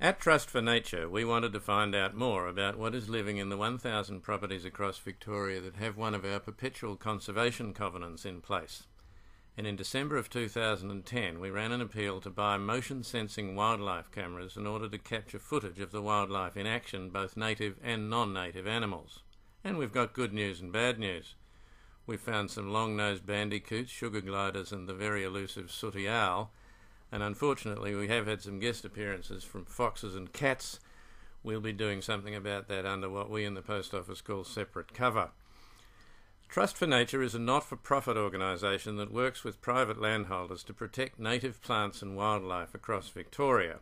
At Trust for Nature, we wanted to find out more about what is living in the 1,000 properties across Victoria that have one of our perpetual conservation covenants in place. And in December of 2010, we ran an appeal to buy motion-sensing wildlife cameras in order to capture footage of the wildlife in action, both native and non-native animals. And we've got good news and bad news. We've found some long-nosed bandicoots, sugar gliders and the very elusive sooty owl, and unfortunately we have had some guest appearances from foxes and cats. We'll be doing something about that under what we in the Post Office call separate cover. Trust for Nature is a not-for-profit organisation that works with private landholders to protect native plants and wildlife across Victoria.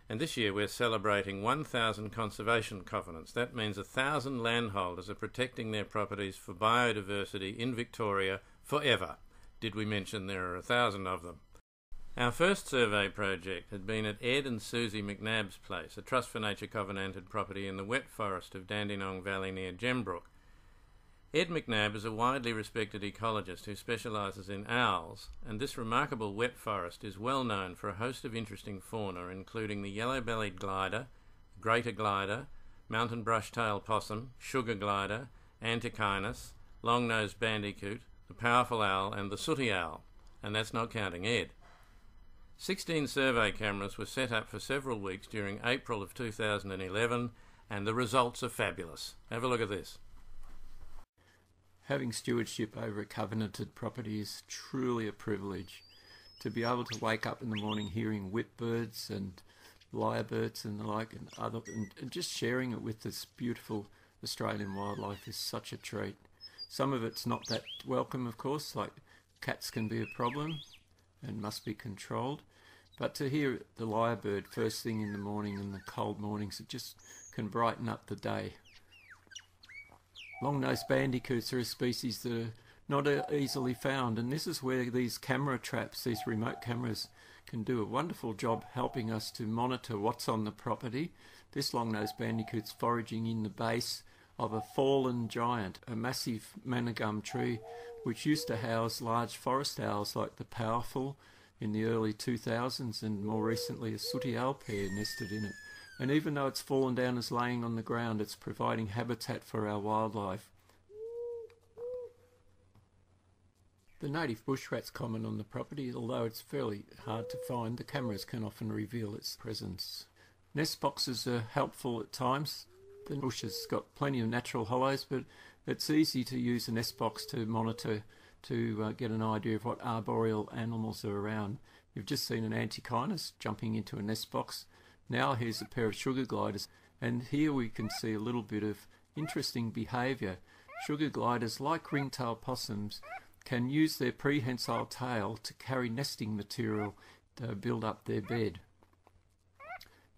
And this year we're celebrating 1,000 conservation covenants. That means 1,000 landholders are protecting their properties for biodiversity in Victoria forever. Did we mention there are 1,000 of them? Our first survey project had been at Ed and Susie McNabb's place, a Trust for Nature covenanted property in the wet forest of Dandenong Valley near Gembrook. Ed McNabb is a widely respected ecologist who specialises in owls, and this remarkable wet forest is well known for a host of interesting fauna, including the yellow-bellied glider, greater glider, mountain brushtail possum, sugar glider, antechinus, long-nosed bandicoot, the powerful owl and the sooty owl, and that's not counting Ed. 16 survey cameras were set up for several weeks during April of 2011, and the results are fabulous. Have a look at this. Having stewardship over a covenanted property is truly a privilege. To be able to wake up in the morning hearing whipbirds and lyrebirds and the like, and just sharing it with this beautiful Australian wildlife is such a treat. Some of it's not that welcome, of course, like cats can be a problem and must be controlled. But to hear the lyrebird first thing in the morning in the cold mornings, it just can brighten up the day. Long-nosed bandicoots are a species that are not easily found, and this is where these camera traps, these remote cameras, can do a wonderful job helping us to monitor what's on the property. This long-nosed bandicoot's foraging in the base of a fallen giant, a massive manna-gum tree which used to house large forest owls like the powerful in the early 2000s, and more recently a sooty owl pair nested in it. And even though it's fallen down as laying on the ground, it's providing habitat for our wildlife. The native bush rat's common on the property, although it's fairly hard to find. The cameras can often reveal its presence. Nest boxes are helpful at times. The bush has got plenty of natural hollows, but it's easy to use a nest box to monitor, to get an idea of what arboreal animals are around. You've just seen an Antechinus jumping into a nest box. Now here's a pair of sugar gliders, and here we can see a little bit of interesting behaviour. Sugar gliders, like ringtail possums, can use their prehensile tail to carry nesting material to build up their bed.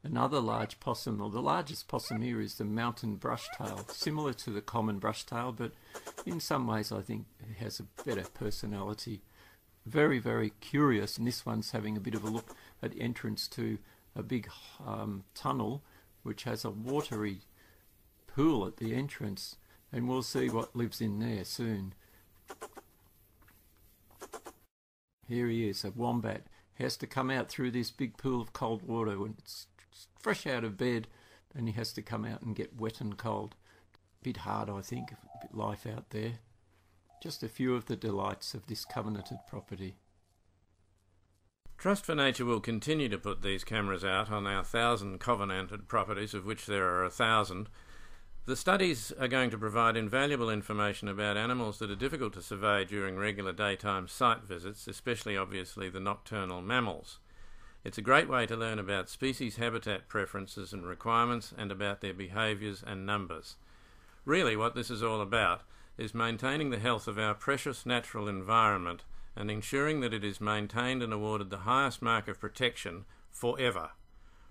Another large possum, or the largest possum here, is the mountain brushtail, similar to the common brushtail, but in some ways I think it has a better personality. Very, very curious, and this one's having a bit of a look at the entrance to a big tunnel which has a watery pool at the entrance, and we'll see what lives in there soon. Here he is, a wombat. He has to come out through this big pool of cold water when it's fresh out of bed, and he has to come out and get wet and cold. A bit hard, I think, a bit life out there. Just a few of the delights of this covenanted property. Trust for Nature will continue to put these cameras out on our 1,000 covenanted properties, of which there are 1,000. The studies are going to provide invaluable information about animals that are difficult to survey during regular daytime site visits, especially obviously the nocturnal mammals. It's a great way to learn about species habitat preferences and requirements, and about their behaviours and numbers. Really what this is all about is maintaining the health of our precious natural environment and ensuring that it is maintained and awarded the highest mark of protection forever.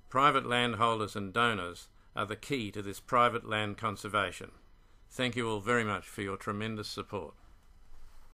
Private landholders and donors are the key to this private land conservation. Thank you all very much for your tremendous support.